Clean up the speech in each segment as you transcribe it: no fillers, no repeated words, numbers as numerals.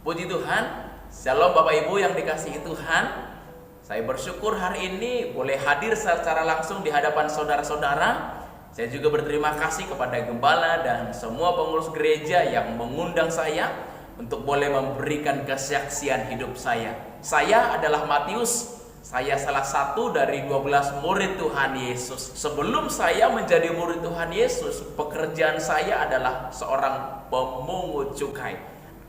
Puji Tuhan, Shalom Bapak Ibu yang dikasihi Tuhan. Saya bersyukur hari ini boleh hadir secara langsung di hadapan saudara-saudara. Saya juga berterima kasih kepada Gembala dan semua pengurus gereja yang mengundang saya untuk boleh memberikan kesaksian hidup saya. Saya adalah Matius. Saya salah satu dari 12 murid Tuhan Yesus. Sebelum saya menjadi murid Tuhan Yesus, pekerjaan saya adalah seorang pemungut cukai.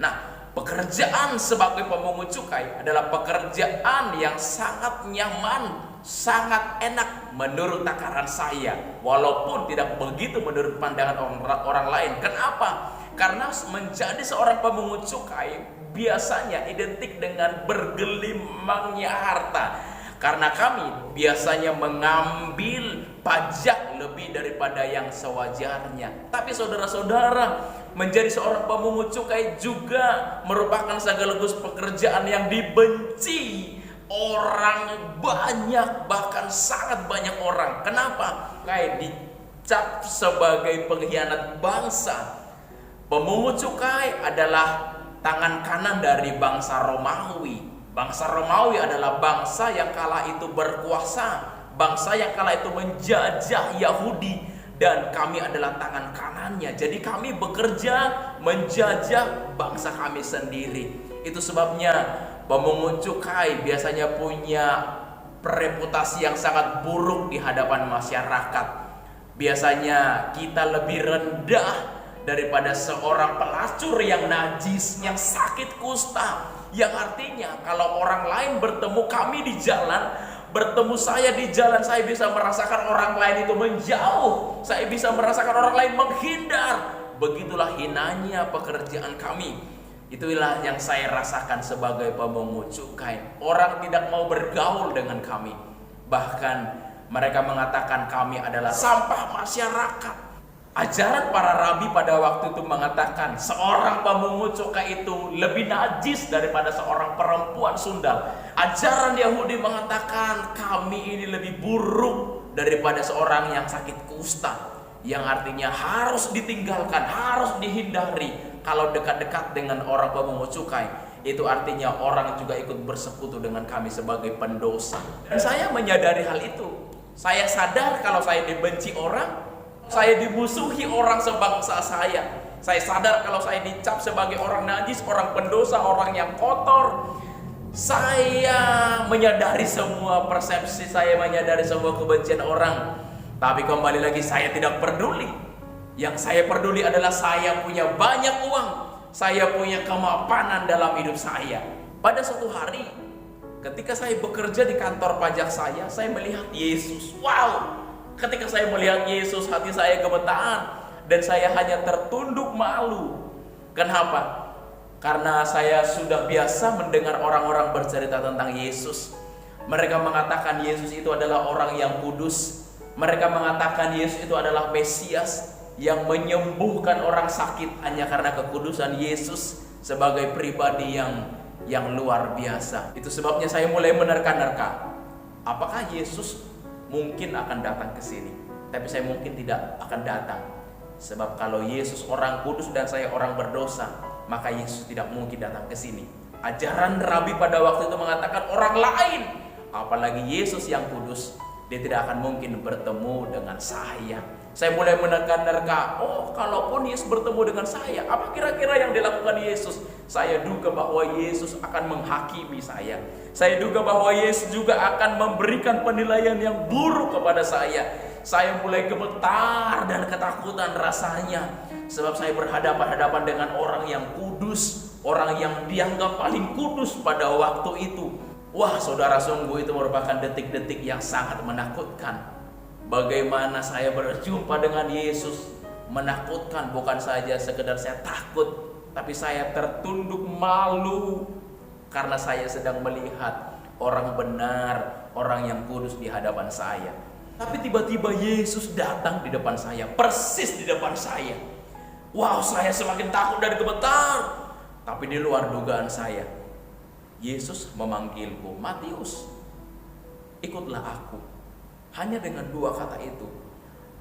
Nah, pekerjaan sebagai pemungut cukai adalah pekerjaan yang sangat nyaman, sangat enak menurut takaran saya, walaupun tidak begitu menurut pandangan orang lain. Kenapa? Karena menjadi seorang pemungut cukai biasanya identik dengan bergelimangnya harta. Karena kami biasanya mengambil pajak lebih daripada yang sewajarnya. Tapi saudara-saudara, menjadi seorang pemungut cukai juga merupakan sekaligus pekerjaan yang dibenci orang banyak, bahkan sangat banyak orang. Kenapa? Kayak dicap sebagai pengkhianat bangsa. Pemungut cukai adalah tangan kanan dari bangsa Romawi. Bangsa Romawi adalah bangsa yang kala itu berkuasa, bangsa yang kala itu menjajah Yahudi, dan kami adalah tangan kanannya. Jadi kami bekerja menjajah bangsa kami sendiri. Itu sebabnya pemungut cukai biasanya punya reputasi yang sangat buruk di hadapan masyarakat. Biasanya kita lebih rendah daripada seorang pelacur yang najis, yang sakit kusta. Yang artinya kalau orang lain bertemu kami di jalan, bertemu saya di jalan, saya bisa merasakan orang lain itu menjauh, saya bisa merasakan orang lain menghindar. Begitulah hinanya pekerjaan kami. Itulah yang saya rasakan sebagai pemungut cukai. Orang tidak mau bergaul dengan kami. Bahkan mereka mengatakan kami adalah sampah masyarakat. Ajaran para rabi pada waktu itu mengatakan seorang pemungut cukai itu lebih najis daripada seorang perempuan sundal. Ajaran Yahudi mengatakan kami ini lebih buruk daripada seorang yang sakit kusta, yang artinya harus ditinggalkan, harus dihindari. Kalau dekat-dekat dengan orang pemungut cukai, itu artinya orang juga ikut bersekutu dengan kami sebagai pendosa. Dan saya menyadari hal itu. Saya sadar kalau saya dibenci orang, saya dimusuhi orang sebangsa saya. Saya sadar kalau saya dicap sebagai orang najis, orang pendosa, orang yang kotor. Saya menyadari semua persepsi, saya menyadari semua kebencian orang. Tapi kembali lagi, saya tidak peduli. Yang saya peduli adalah saya punya banyak uang, saya punya kemapanan dalam hidup saya. Pada suatu hari, ketika saya bekerja di kantor pajak saya melihat Yesus. Wow! Ketika saya melihat Yesus, hati saya gemetar dan saya hanya tertunduk malu. Kenapa? Karena saya sudah biasa mendengar orang-orang bercerita tentang Yesus. Mereka mengatakan Yesus itu adalah orang yang kudus. Mereka mengatakan Yesus itu adalah Mesias yang menyembuhkan orang sakit hanya karena kekudusan Yesus sebagai pribadi yang luar biasa. Itu sebabnya saya mulai menerka-nerka. Apakah Yesus mungkin akan datang ke sini? Tapi saya mungkin tidak akan datang. Sebab kalau Yesus orang kudus dan saya orang berdosa, maka Yesus tidak mungkin datang ke sini. Ajaran Rabi pada waktu itu mengatakan orang lain, apalagi Yesus yang kudus, dia tidak akan mungkin bertemu dengan saya. Saya mulai menerka-nerka, kalaupun Yesus bertemu dengan saya, apa kira-kira yang dilakukan Yesus? Saya duga bahwa Yesus akan menghakimi saya. Saya duga bahwa Yesus juga akan memberikan penilaian yang buruk kepada saya. Saya mulai gemetar dan ketakutan rasanya. Sebab saya berhadapan-hadapan dengan orang yang kudus, orang yang dianggap paling kudus pada waktu itu. Wah, saudara, sungguh itu merupakan detik-detik yang sangat menakutkan. Bagaimana saya berjumpa dengan Yesus, menakutkan. Bukan saja sekedar saya takut, tapi saya tertunduk malu karena saya sedang melihat orang benar, orang yang kudus di hadapan saya. Tapi tiba-tiba Yesus datang di depan saya, persis di depan saya. Wow, saya semakin takut dan gemetar. Tapi di luar dugaan saya, Yesus memanggilku, Matius, ikutlah aku. Hanya dengan dua kata itu,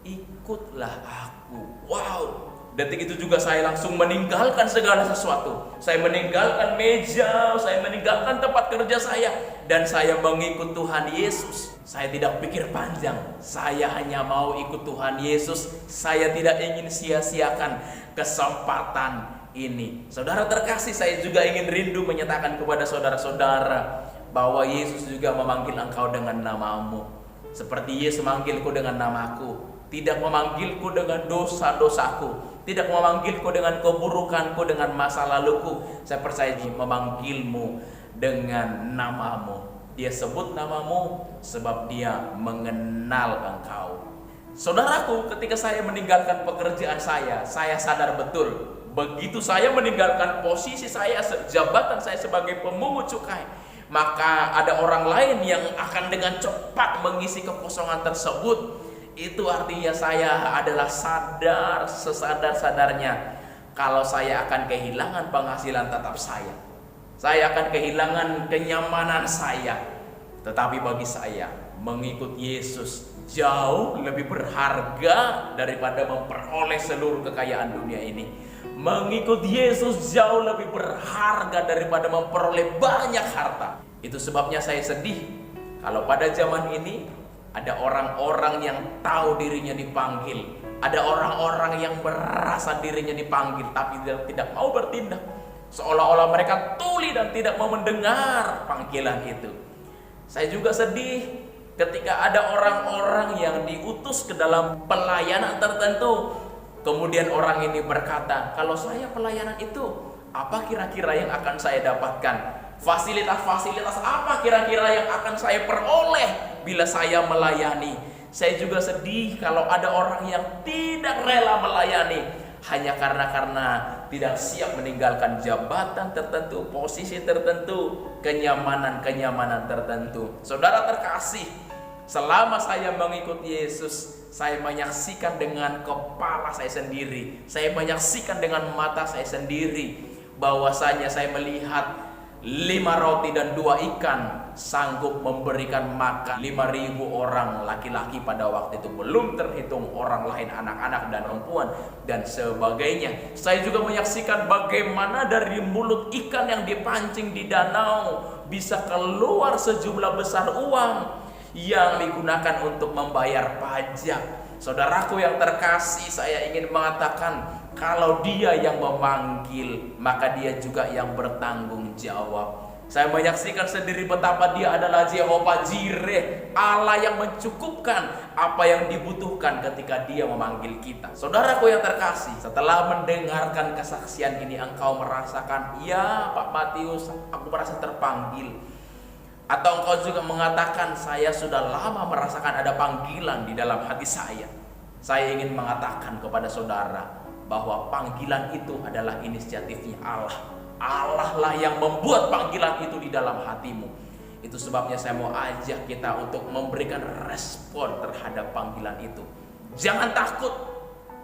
ikutlah aku. Wow, Detik itu juga saya langsung meninggalkan segala sesuatu. Saya meninggalkan meja, saya meninggalkan tempat kerja saya, dan saya mengikut Tuhan Yesus. Saya tidak pikir panjang, saya hanya mau ikut Tuhan Yesus. Saya tidak ingin sia-siakan kesempatan ini. Saudara terkasih, saya juga ingin rindu menyatakan kepada saudara-saudara bahwa Yesus juga memanggil engkau dengan namamu. Seperti Yesus memanggilku dengan namaku, tidak memanggilku dengan dosa-dosaku, tidak memanggilku dengan keburukanku, dengan masa laluku. Saya percaya Dia memanggilmu dengan namamu. Dia sebut namamu sebab Dia mengenal engkau. Saudaraku, ketika saya meninggalkan pekerjaan saya sadar betul, begitu saya meninggalkan posisi saya, jabatan saya sebagai pemungut cukai, maka ada orang lain yang akan dengan cepat mengisi kekosongan tersebut. Itu artinya saya adalah sadar sesadar-sadarnya kalau saya akan kehilangan penghasilan tetap saya. Saya akan kehilangan kenyamanan saya. Tetapi bagi saya, mengikut Yesus jauh lebih berharga daripada memperoleh seluruh kekayaan dunia ini. Mengikut Yesus jauh lebih berharga daripada memperoleh banyak harta. Itu sebabnya saya sedih kalau pada zaman ini ada orang-orang yang tahu dirinya dipanggil, ada orang-orang yang merasa dirinya dipanggil tapi tidak mau bertindak, seolah-olah mereka tuli dan tidak mau mendengar panggilan itu. Saya juga sedih ketika ada orang-orang yang diutus ke dalam pelayanan tertentu, kemudian orang ini berkata, kalau saya pelayanan itu, apa kira-kira yang akan saya dapatkan? Fasilitas-fasilitas apa kira-kira yang akan saya peroleh bila saya melayani? Saya juga sedih kalau ada orang yang tidak rela melayani hanya karena tidak siap meninggalkan jabatan tertentu, posisi tertentu, kenyamanan tertentu. Saudara terkasih, selama saya mengikut Yesus, saya menyaksikan dengan kepala saya sendiri, saya menyaksikan dengan mata saya sendiri, bahwasanya saya melihat 5 roti dan 2 ikan sanggup memberikan makan 5.000 orang laki-laki pada waktu itu, belum terhitung orang lain, anak-anak dan perempuan dan sebagainya. Saya juga menyaksikan bagaimana dari mulut ikan yang dipancing di danau bisa keluar sejumlah besar uang yang digunakan untuk membayar pajak. Saudaraku yang terkasih, saya ingin mengatakan, kalau Dia yang memanggil, maka Dia juga yang bertanggung jawab. Saya menyaksikan sendiri betapa Dia adalah Jehovah Jireh, Allah yang mencukupkan apa yang dibutuhkan ketika Dia memanggil kita. Saudaraku yang terkasih, setelah mendengarkan kesaksian ini, engkau merasakan, ya Pak Matius, aku merasa terpanggil. Atau engkau juga mengatakan, saya sudah lama merasakan ada panggilan di dalam hati saya. Saya ingin mengatakan kepada saudara bahwa panggilan itu adalah inisiatifnya Allah. Allah lah yang membuat panggilan itu di dalam hatimu. Itu sebabnya saya mau ajak kita untuk memberikan respon terhadap panggilan itu. Jangan takut,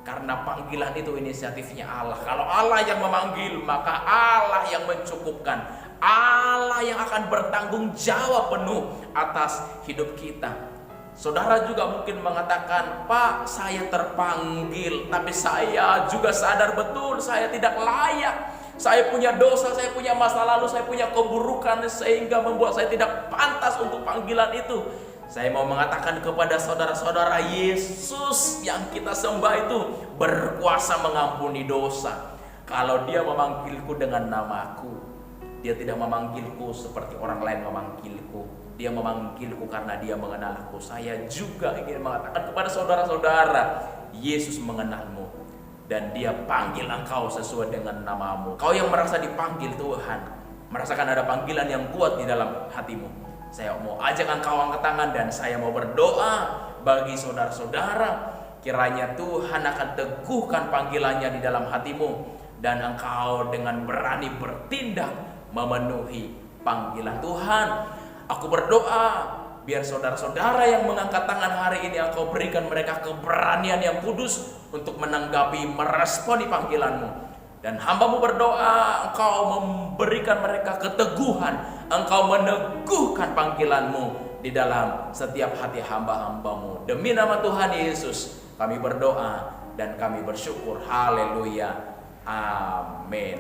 karena panggilan itu inisiatifnya Allah. Kalau Allah yang memanggil, maka Allah yang mencukupkan. Allah yang akan bertanggung jawab penuh atas hidup kita. Saudara juga mungkin mengatakan, Pak, saya terpanggil, tapi saya juga sadar betul saya tidak layak. Saya punya dosa, saya punya masa lalu, saya punya keburukan sehingga membuat saya tidak pantas untuk panggilan itu. Saya mau mengatakan kepada saudara-saudara, Yesus yang kita sembah itu berkuasa mengampuni dosa. Kalau Dia memanggilku dengan namaku, Dia tidak memanggilku seperti orang lain memanggilku. Dia memanggilku karena Dia mengenal aku. Saya juga ingin mengatakan kepada saudara-saudara, Yesus mengenalmu dan Dia panggil engkau sesuai dengan namamu. Kau yang merasa dipanggil Tuhan, merasakan ada panggilan yang kuat di dalam hatimu, saya mau ajak engkau angkat tangan dan saya mau berdoa bagi saudara-saudara. Kiranya Tuhan akan teguhkan panggilannya di dalam hatimu dan engkau dengan berani bertindak memenuhi panggilan Tuhan. Aku berdoa biar saudara-saudara yang mengangkat tangan hari ini, engkau berikan mereka keberanian yang kudus untuk menanggapi, meresponi panggilanmu. Dan hamba-Mu berdoa, engkau memberikan mereka keteguhan, engkau meneguhkan panggilan-Mu di dalam setiap hati hamba-hamba-Mu. Demi nama Tuhan Yesus kami berdoa dan kami bersyukur. Haleluya. Amin.